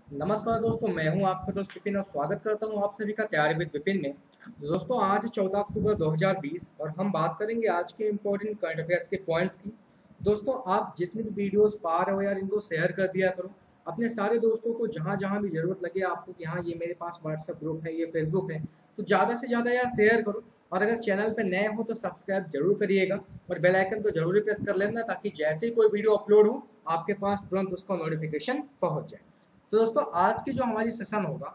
नमस्कार दोस्तों, मैं हूं आपका दोस्त विपिन और स्वागत करता हूं आप सभी का तैयारी विद विपिन में। दोस्तों, आज 14 अक्टूबर 2020 और हम बात करेंगे आज के इम्पोर्टेंट करंट अफेयर्स के पॉइंट्स की। दोस्तों, आप जितनी भी वीडियोस पा रहे हो यार, इनको शेयर कर दिया करो अपने सारे दोस्तों को, जहां जहां भी जरूरत लगे आपको कि हाँ ये मेरे पास व्हाट्सएप ग्रुप है, ये फेसबुक है, तो ज़्यादा से ज़्यादा यार शेयर करो। और अगर चैनल पर नए हो तो सब्सक्राइब जरूर करिएगा और बेल आइकन को जरूर प्रेस कर लेना, ताकि जैसे ही कोई वीडियो अपलोड हो आपके पास तुरंत उसका नोटिफिकेशन पहुंच जाए। तो दोस्तों, आज की जो हमारी सेशन होगा,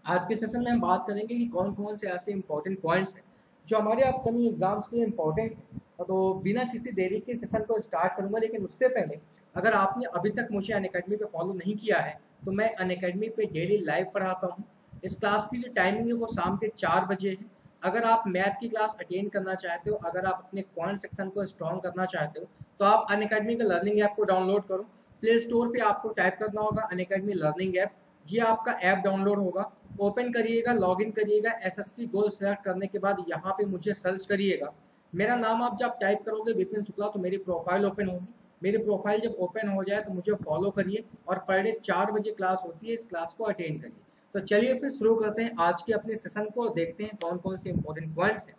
आज के सेशन में हम बात करेंगे कि कौन कौन से ऐसे इंपॉर्टेंट पॉइंट्स हैं जो हमारे अपकमिंग एग्जाम्स के लिए इम्पोर्टेंट हैं। तो बिना किसी देरी के सेशन को स्टार्ट करूंगा, लेकिन उससे पहले अगर आपने अभी तक मुझे अनअकैडमी पे फॉलो नहीं किया है तो मैं अनअकैडमी पे डेली लाइव पढ़ाता हूँ। इस क्लास की जो टाइमिंग है वो शाम के 4 बजे है। अगर आप मैथ की क्लास अटेंड करना चाहते हो, अगर आप अपने क्वांट सेक्शन को स्ट्रॉन्ग करना चाहते हो, तो आप अनअकैडमी का लर्निंग ऐप को डाउनलोड करो। प्ले स्टोर पे आपको टाइप करना होगा अनअकैडमी लर्निंग ऐप। ये आपका ऐप डाउनलोड होगा, ओपन करिएगा, लॉगिन करिएगा। एसएससी गोल सेलेक्ट करने के बाद यहाँ पे मुझे सर्च करिएगा। मेरा नाम आप जब टाइप करोगे विपिन शुक्ला, तो मेरी प्रोफाइल ओपन होगी। मेरी प्रोफाइल जब ओपन हो जाए तो मुझे फॉलो करिए और पर डे 4 बजे क्लास होती है, इस क्लास को अटेंड करिए। तो चलिए फिर शुरू करते हैं आज के अपने सेशन को, देखते हैं कौन कौन से इंपॉर्टेंट पॉइंट्स हैं।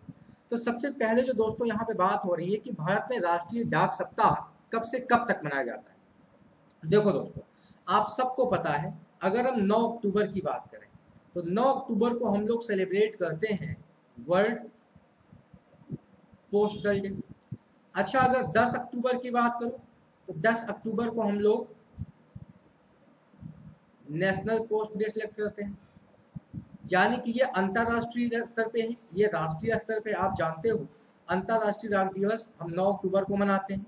तो सबसे पहले जो दोस्तों यहाँ पे बात हो रही है कि भारत में राष्ट्रीय डाक सप्ताह कब से कब तक मनाया जाता है। देखो दोस्तों, आप सबको पता है, अगर हम 9 अक्टूबर की बात करें तो 9 अक्टूबर को हम लोग सेलिब्रेट करते हैं वर्ल्ड पोस्टल डे। अच्छा, अगर 10 अक्टूबर की बात करूं तो 10 अक्टूबर को हम लोग नेशनल पोस्ट डे सेलेक्ट करते हैं। यानी कि ये अंतरराष्ट्रीय स्तर पे है, ये राष्ट्रीय स्तर पे आप जानते हो अंतरराष्ट्रीय डाक दिवस हम 9 अक्टूबर को मनाते हैं।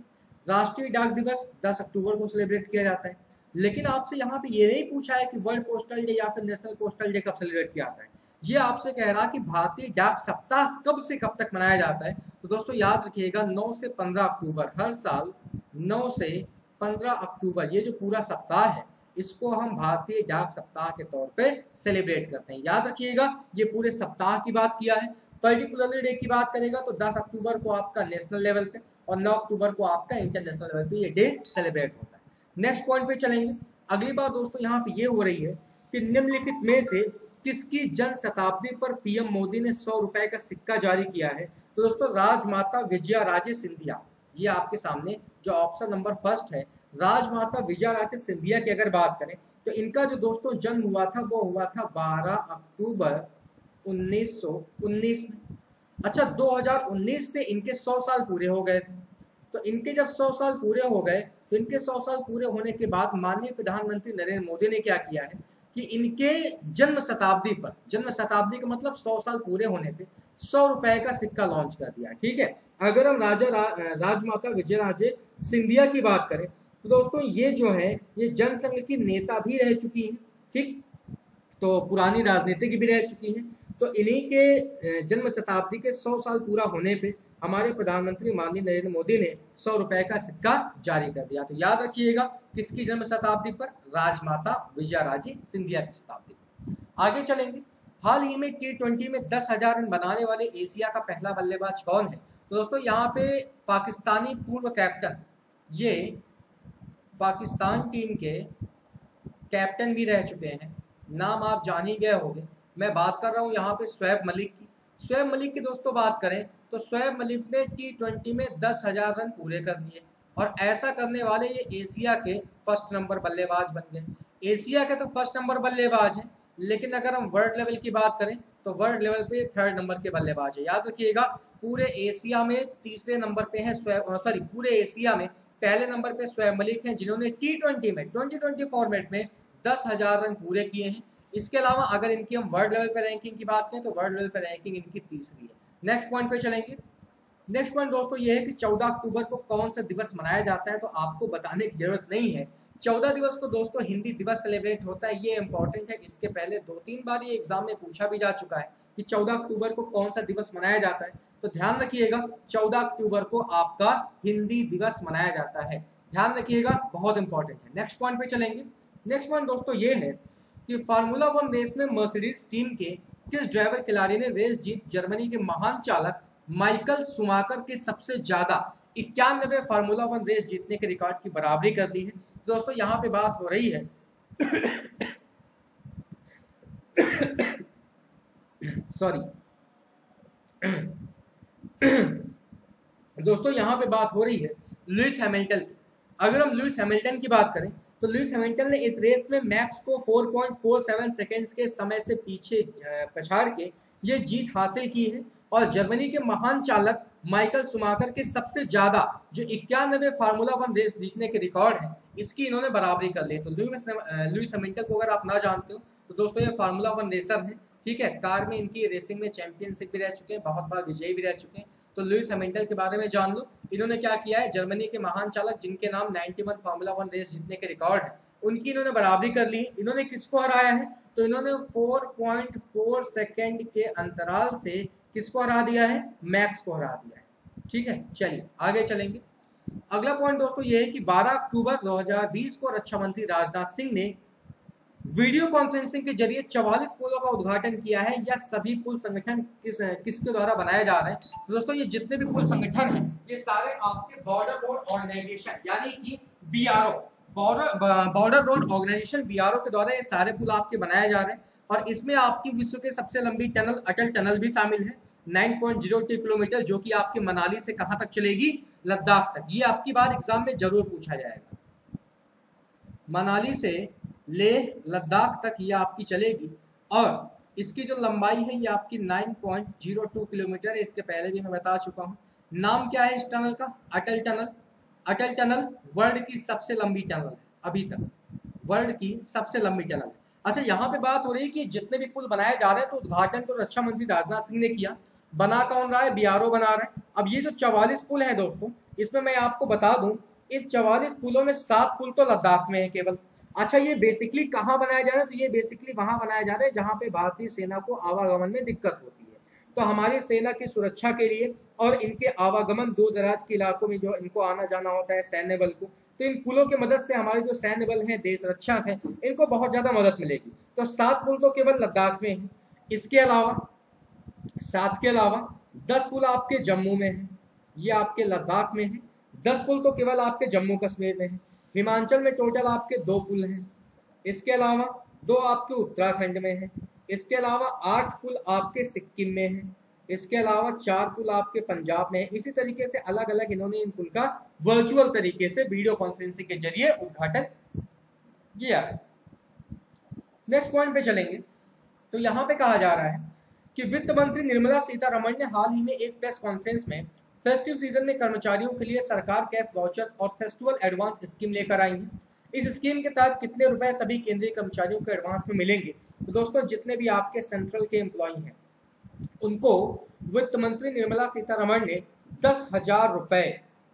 राष्ट्रीय डाक दिवस 10 अक्टूबर को सेलिब्रेट किया जाता है। लेकिन आपसे यहाँ पे ये नहीं पूछा है कि वर्ल्ड पोस्टल डे या फिर नेशनल पोस्टल डे कब सेलिब्रेट किया जाता है। ये आपसे कह रहा कि भारतीय डाक सप्ताह कब से कब तक मनाया जाता है। तो दोस्तों याद रखिएगा, 9 से 15 अक्टूबर हर साल, 9 से 15 अक्टूबर ये जो पूरा सप्ताह है, इसको हम भारतीय डाक सप्ताह के तौर पे सेलिब्रेट करते हैं। याद रखिएगा, ये पूरे सप्ताह की बात किया है। पर्टिकुलरली डे की बात करेगा तो 10 अक्टूबर को आपका नेशनल लेवल पे और 9 अक्टूबर को आपका इंटरनेशनल लेवल पे ये डे सेलिब्रेट होता है। नेक्स्ट पॉइंट पे चलेंगे। अगली बात दोस्तों यहाँ पे ये हो रही है कि निम्नलिखित में से किसकी जन्म शताब्दी पर पीएम मोदी ने 100 रुपए का सिक्का जारी किया है। तो दोस्तों, राजमाता विजया राजे सिंधिया, ये आपके सामने जो ऑप्शन नंबर फर्स्ट है, राजमाता विजया राजे सिंधिया की अगर बात करें तो इनका जो दोस्तों जन्म हुआ था वो हुआ था 12 अक्टूबर 1919 में। अच्छा, 2019 से इनके 100 साल पूरे हो गए थे। तो इनके जब 100 साल पूरे हो गए तो इनके 100 साल पूरे होने के बाद माननीय प्रधानमंत्री नरेंद्र मोदी ने क्या किया है कि इनके जन्म शताब्दी पर, जन्म शताब्दी का मतलब 100 साल पूरे होने पे 100 रुपए का सिक्का लॉन्च कर दिया। ठीक है। अगर हम राजमाता विजय राजे सिंधिया की बात करें तो दोस्तों ये जो है ये जनसंघ की नेता भी रह चुकी हैं। ठीक, तो पुरानी राजनीति की भी रह चुकी हैं। तो इन्हीं के जन्म शताब्दी के 100 साल पूरा होने पे हमारे प्रधानमंत्री माननीय नरेंद्र मोदी ने 100 रुपए का सिक्का जारी कर दिया। तो याद रखिएगा, किसकी जन्म शताब्दी पर? राजमाता विजया राजे सिंधिया की शताब्दी पर। आगे चलेंगे। हाल ही में T20 में 10,000 रन बनाने वाले एशिया का पहला बल्लेबाज कौन है? तो दोस्तों यहाँ पे पाकिस्तानी पूर्व कैप्टन, ये पाकिस्तान टीम के कैप्टन भी रह चुके हैं, नाम आप जान ही गए होंगे। मैं बात कर रहा हूं यहाँ पे शोएब मलिक की। शोएब मलिक की दोस्तों बात करें तो शोएब मलिक ने T20 में 10,000 रन पूरे कर दिए और ऐसा करने वाले ये एशिया के फर्स्ट नंबर बल्लेबाज बन गए। एशिया के तो फर्स्ट नंबर बल्लेबाज हैं, लेकिन अगर हम वर्ल्ड लेवल की बात करें तो वर्ल्ड लेवल पे थर्ड नंबर के बल्लेबाज है। याद रखिएगा, पूरे एशिया में तीसरे नंबर पे है पूरे एशिया में पहले नंबर पे शोएब मलिक हैं, जिन्होंने T20 में 2020 फॉर्मेट में 10,000 रन पूरे किए हैं। इसके अलावा अगर इनकी हम वर्ल्ड लेवल पे रैंकिंग की बात करें तो वर्ल्ड लेवल पे रैंकिंग इनकी तीसरी है। नेक्स्ट पॉइंट पे चलेंगे। नेक्स्ट पॉइंट दोस्तों ये है कि 14 अक्टूबर को कौन सा दिवस मनाया जाता है। तो आपको बताने की जरूरत नहीं है, 14 दिवस को दोस्तों हिंदी दिवस सेलिब्रेट होता है। ये इंपॉर्टेंट है, इसके पहले 2-3 बार ये एग्जाम में पूछा भी जा चुका है कि 14 अक्टूबर को कौन सा दिवस मनाया जाता है। तो ध्यान रखिएगा, 14 अक्टूबर को आपका हिंदी दिवस मनाया जाता है। ध्यान रखिएगा, बहुत इंपॉर्टेंट है। नेक्स्ट पॉइंट पे चलेंगे। नेक्स्ट पॉइंट दोस्तों ये है कि फार्मूला 1 रेस में मर्सिडीज टीम के किस ड्राइवर खिलाड़ी ने रेस जीत जर्मनी के महान चालक माइकल शुमाकर के सबसे ज्यादा 91 फार्मूला 1 रेस जीतने के रिकॉर्ड की बराबरी कर दी है। दोस्तों यहाँ पे बात हो रही है सॉरी दोस्तों यहाँ पे बात हो रही है लुइस हैमिल्टन की। अगर हम लुइस हैमिल्टन की बात करें तो लुइस हैमिल्टन ने इस रेस में मैक्स को 4.47 सेकंड्स के समय से पीछे पछाड़ के ये जीत हासिल की है और जर्मनी के महान चालक माइकल शुमाकर के सबसे ज्यादा जो 91 फार्मूला वन रेस जीतने के रिकॉर्ड है इसकी इन्होंने बराबरी कर ली। तो लुइस हैमिल्टन को अगर आप ना जानते हो तो दोस्तों ये फार्मूला वन रेसर है, ठीक है। कार में इनकी रेसिंग में चैंपियनशिप भी रह चुके हैं, बहुत बार विजयी भी रह चुके हैं। तो लुइस हैमिल्टन के बारे में जान लो। इन्होंने क्या किया है, जर्मनी के महान चालक जिनके नाम 91 फार्मूला वन रेस जीतने के रिकॉर्ड है उनकी इन्होंने बराबरी कर ली। इन्होंने किसको हराया है, तो इन्होंने 4.4 सेकेंड के अंतराल से किसको हरा दिया है, मैक्स को हरा दिया है, ठीक है। चलिए आगे चलेंगे। अगला पॉइंट दोस्तों ये है कि 12 अक्टूबर 2020 को रक्षा मंत्री राजनाथ सिंह ने वीडियो कॉन्फ्रेंसिंग के जरिए 44 पुलों का उद्घाटन किया है। यह सभी पुल संगठन किसके द्वारा बनाए जा रहे हैं, तो दोस्तों ये जितने भी पुल संगठन हैं ये सारे आपके बॉर्डर रोड ऑर्गेनाइजेशन यानी कि BRO, border road organisation BRO के द्वारा ये सारे पुल आपके बनाए जा रहे हैं। और इसमें आपकी विश्व के सबसे लंबी टनल अटल टनल भी शामिल है 9.02 किलोमीटर, जो कि आपके मनाली से कहां तक चलेगी, लद्दाख तक। ये आपकी बार एग्जाम में जरूर पूछा जाएगा। मनाली से लेह लद्दाख तक ये आपकी चलेगी और इसकी जो लंबाई है ये आपकी 9.02 किलोमीटर है। इसके पहले भी मैं बता चुका हूँ। नाम क्या है इस टनल का, अटल टनल। अटल टनल वर्ल्ड की सबसे लंबी टनल है, अभी तक वर्ल्ड की सबसे लंबी टनल है। अच्छा, यहाँ पे बात हो रही है कि जितने भी पुल बनाए जा रहे हैं तो उद्घाटन तो रक्षा मंत्री राजनाथ सिंह ने किया, बना कौन रहा है, बीआरओ बना रहा है। अब ये जो 44 पुल है दोस्तों, इसमें मैं आपको बता दूं इस 44 पुलों में 7 पुल तो लद्दाख में है केवल। अच्छा, ये बेसिकली कहाँ बनाया जा रहा है, तो ये बेसिकली वहां बनाया जा रहा है जहां पे भारतीय सेना को आवागमन में दिक्कत होती है। तो हमारी सेना की सुरक्षा के लिए और इनके आवागमन दूर दराज के इलाकों में जो इनको आना जाना होता है सैन्य बल को, तो इन पुलों की मदद से हमारे जो सैन्य बल है, देश रक्षक है, इनको बहुत ज्यादा मदद मिलेगी। तो 7 पुल तो केवल लद्दाख में है। इसके अलावा 7 के अलावा 10 पुल आपके जम्मू में है, ये आपके लद्दाख में है। 10 पुल तो केवल आपके जम्मू कश्मीर में है। हिमाचल में टोटल आपके 2 पुल हैं। इसके अलावा 2 आपके उत्तराखंड में है। इसके अलावा 8 पुल आपके सिक्किम में है। इसके अलावा 4 पुल आपके पंजाब में है। इसी तरीके से अलग अलग इन्होंने इन पुल का वर्चुअल तरीके से वीडियो कॉन्फ्रेंसिंग के जरिए उद्घाटन किया है। नेक्स्ट पॉइंट पे चलेंगे। तो यहाँ पे कहा जा रहा है कि वित्त मंत्री निर्मला सीतारमण ने हाल ही में एक प्रेस कॉन्फ्रेंस में फेस्टिव सीजन में कर्मचारियों के लिए सरकार कैश वाउचर्स और फेस्टिवल एडवांस स्कीम लेकर आई है। इस स्कीम के तहत कितने रुपए सभी केंद्रीय कर्मचारियों को एडवांस में मिलेंगे, तो दोस्तों जितने भी आपके सेंट्रल के एम्प्लॉय हैं उनको वित्त मंत्री निर्मला सीतारमण ने 10,000 रुपए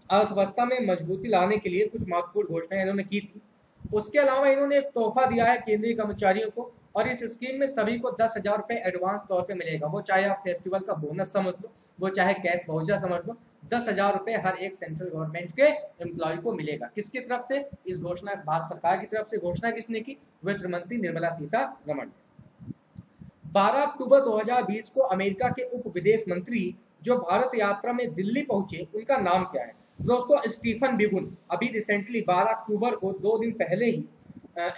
अर्थव्यवस्था में मजबूती लाने के लिए कुछ महत्वपूर्ण घोषणाएं इन्होंने की थी। उसके अलावा इन्होंने एक तोहफा दिया है केंद्रीय कर्मचारियों को और इस स्कीम में सभी को 10,000 रुपए एडवांस तौर पे मिलेगा। वो चाहे आप फेस्टिवल का बोनस समझ लो, वो चाहे कैश वाउचर समझ लो, 10,000 रुपए हर एक सेंट्रल गवर्नमेंट के एम्प्लॉय को मिलेगा। किसकी तरफ से, इस घोषणा भारत सरकार की तरफ से घोषणा किसने की, वित्त मंत्री निर्मला सीतारमण। 12 अक्टूबर 2020 को अमेरिका के उप विदेश मंत्री जो भारत यात्रा में दिल्ली पहुंचे, उनका नाम क्या है, दोस्तों स्टीफन बिगुन। अभी रिसेंटली 12 अक्टूबर को 2 दिन पहले ही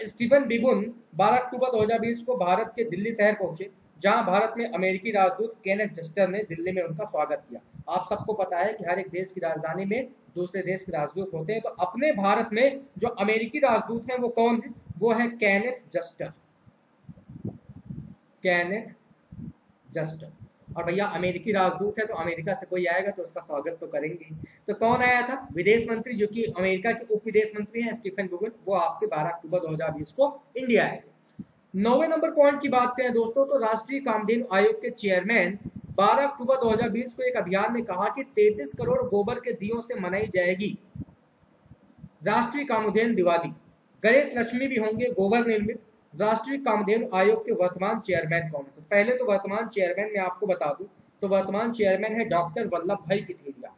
स्टीफन बिगुन 12 अक्टूबर 2020 को भारत के दिल्ली शहर पहुंचे, जहां भारत में अमेरिकी राजदूत केनेथ जस्टर ने दिल्ली में उनका स्वागत किया। आप सबको पता है कि हर एक देश की राजधानी में दूसरे देश के राजदूत होते हैं। तो अपने भारत में जो अमेरिकी राजदूत हैं वो कौन है, वो है केनेथ जस्टर, केनेथ जस्टर। और भैया अमेरिकी राजदूत है तो अमेरिका से कोई आएगा तो उसका स्वागत तो करेंगे। तो कौन आया था, विदेश मंत्री जो कि अमेरिका के उप विदेश मंत्री हैं स्टीफन बिगुन, वो आपके 12 अक्टूबर 2020 को इंडिया आए थे। 9वें नंबर पॉइंट की बात करें दोस्तों, तो राष्ट्रीय कामधेनु आयोग के चेयरमैन 12 अक्टूबर 2020 को एक अभियान में कहा कि 33 करोड़ गोबर के दियों से मनाई जाएगी राष्ट्रीय कामधेनु दिवाली। गणेश लक्ष्मी भी होंगे गोबर निर्मित। राष्ट्रीय कामधेनु आयोग के वर्तमान चेयरमैन कौन है, तो पहले तो वर्तमान चेयरमैन मैं आपको बता दूं, तो वर्तमान चेयरमैन है डॉक्टर वल्लभ भाई किथीरिया।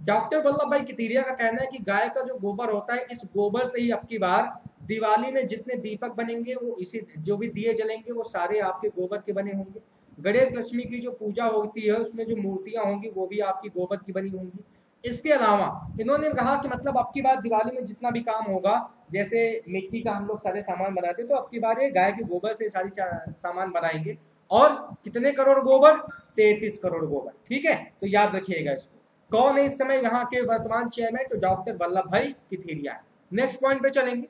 डॉक्टर वल्लभ भाई किथीरिया का कहना है कि गाय का जो गोबर होता है, इस गोबर से ही अब की बार दिवाली में जितने दीपक बनेंगे वो इसी, जो भी दिए जलेंगे वो सारे आपके गोबर के बने होंगे। गणेश लक्ष्मी की जो पूजा होती है उसमें जो मूर्तियां होंगी वो भी आपकी गोबर की बनी होंगी। इसके अलावा इन्होंने कहा कि मतलब अब की बार दिवाली में जितना भी काम होगा, जैसे मिट्टी का हम लोग सारे सामान बनाते हैं, तो अब की बार ये गाय के गोबर से सारी सामान बनाएंगे और कितने करोड़ गोबर? 33 करोड़ गोबर। ठीक है, तो याद रखिएगा इसको। कौन है इस समय यहाँ के वर्तमान चेयरमैन? तो डॉक्टर वल्लभ भाई किथिरिया है। नेक्स्ट पॉइंट पे चलेंगे।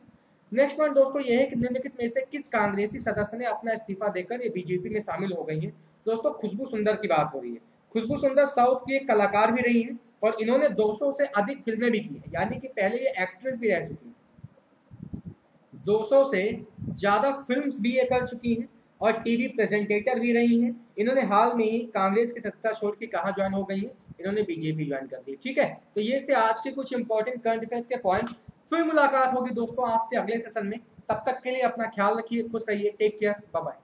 नेक्स्ट पॉइंट दोस्तों ये है कि निम्नलिखित में से किस कांग्रेसी सदस्य ने अपना इस्तीफा देकर ये बीजेपी में शामिल हो गई है? दोस्तों खुशबू सुंदर की बात हो रही है। खुशबू सुंदर साउथ की एक कलाकार भी रही है और इन्होंने 200 से अधिक फिल्में भी की है, यानी कि पहले ये एक्ट्रेस भी रह चुकी है। 200 से ज्यादा फिल्म्स भी ये कर चुकी हैं और टीवी प्रेजेंटेटर भी रही हैं। इन्होंने हाल में ही कांग्रेस की सत्ता छोड़ के कहाँ ज्वाइन हो गई है? इन्होंने बीजेपी ज्वाइन कर ली। ठीक है, तो ये थे आज के कुछ इंपॉर्टेंट करंट अफेयर्स के पॉइंट्स। फिर मुलाकात होगी दोस्तों आपसे अगले सेशन में। तब तक के लिए अपना ख्याल रखिए, खुश रहिए, टेक केयर, बाय बाय।